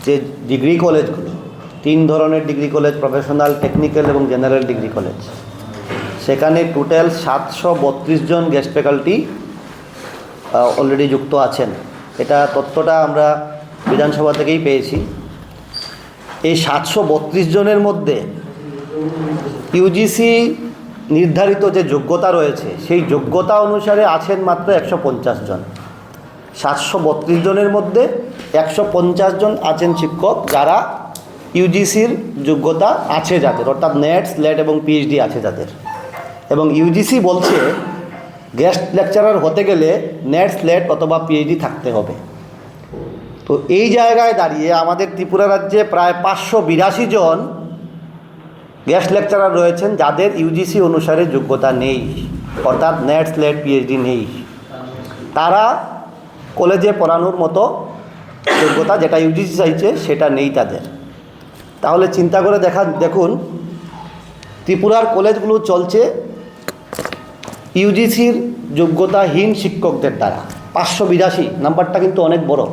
যে ডিগ্রি কলেজগুলো, 3 ধরনের ডিগ্রি কলেজ, প্রফেশনাল, টেকনিক্যাল এবং জেনারেল ডিগ্রি কলেজ, সেখানে টোটাল 732 জন গেস্ট ফ্যাকাল্টি অলরেডি যুক্ত আছেন। এটা তথ্যটা আমরা বিধানসভা থেকেই পেয়েছি। এই 732 জনের মধ্যে ইউজিসি নির্ধারিত যে যোগ্যতা রয়েছে সেই যোগ্যতা অনুসারে আছেন মাত্র 150 জন। 732 জনের মধ্যে 150 জন আছেন শিক্ষক যারা ইউজিসির যোগ্যতা আছে যাদের, অর্থাৎ নেট, স্লেট এবং পিএইচডি আছে যাদের। এবং ইউজিসি বলছে গেস্ট লেকচারার হতে গেলে নেট, স্লেট অথবা পিএইচডি থাকতে হবে। তো এই জায়গায় দাঁড়িয়ে আমাদের ত্রিপুরা রাজ্যে প্রায় 582 জন গেস্ট লেকচারার রয়েছেন যাদের ইউজিসি অনুসারে যোগ্যতা নেই, অর্থাৎ নেট, স্লেট, পিএইচডি নেই। তারা কলেজে পড়ানোর মতো যোগ্যতা যেটা ইউজিসি চাইছে সেটা নেই তাদের। তাহলে চিন্তা করে দেখুন ত্রিপুরার কলেজগুলো চলছে ইউজিসির যোগ্যতাহীন শিক্ষকদের দ্বারা। 582 নাম্বারটা কিন্তু অনেক বড়।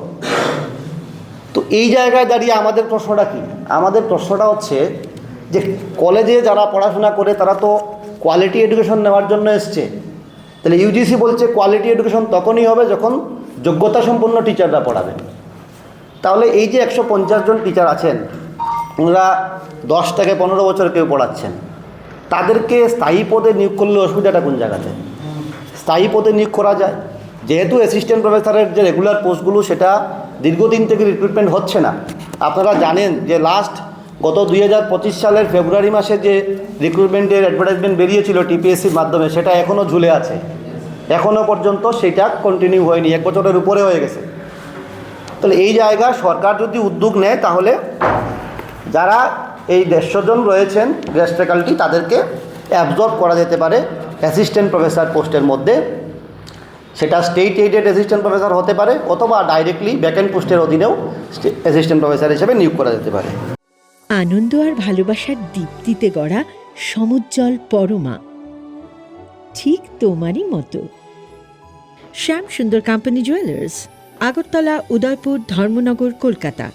তো এই জায়গায় দাঁড়িয়ে আমাদের প্রশ্নটা কী? আমাদের প্রশ্নটা হচ্ছে যে কলেজে যারা পড়াশোনা করে তারা তো কোয়ালিটি এডুকেশন নেওয়ার জন্য এসছে। তাহলে ইউজিসি বলছে কোয়ালিটি এডুকেশন তখনই হবে যখন যোগ্যতা সম্পন্ন টিচাররা পড়াবেন। তাহলে এই যে 150 জন টিচার আছেন, ওনারা 10 থেকে 15 বছর কেউ পড়াচ্ছেন, তাদেরকে স্থায়ী পদে নিয়োগ করলে অসুবিধাটা কোন জায়গাতে? স্থায়ী পদে নিয়োগ করা যায়, যেহেতু অ্যাসিস্ট্যান্ট প্রফেসরের যে রেগুলার পোস্টগুলো সেটা দীর্ঘদিন থেকে রিক্রুটমেন্ট হচ্ছে না। আপনারা জানেন যে গত 2025 সালের ফেব্রুয়ারি মাসে যে রিক্রুটমেন্টের অ্যাডভার্টাইজমেন্ট বেরিয়েছিল টিপিএসসির মাধ্যমে, সেটা এখনও ঝুলে আছে, এখনও পর্যন্ত সেটা কন্টিনিউ হয়নি, 1 বছরের উপরে হয়ে গেছে। তাহলে এই জায়গায় সরকার যদি উদ্যোগ নেয় তাহলে যারা এই 150 জন রয়েছেন গেস্ট ফ্যাকাল্টি তাদেরকে অ্যাবজর্ব করা যেতে পারে অ্যাসিস্ট্যান্ট প্রফেসর পোস্টের মধ্যে। সেটা স্টেট এইডেড অ্যাসিস্ট্যান্ট প্রফেসর হতে পারে অথবা ডাইরেক্টলি ভ্যাকেন্ট পোস্টের অধীনেও অ্যাসিস্ট্যান্ট প্রফেসর হিসেবে নিয়োগ করা যেতে পারে। আনন্দ আর ভালোবাসার দীপ্তিতে গড়া সমুজ্জ্বল পরমা, ঠিক তোমারই মতো। শ্যাম সুন্দর কোম্পানি জুয়েলার্স, আগরতলা, উদয়পুর, ধর্মনগর, কলকাতা।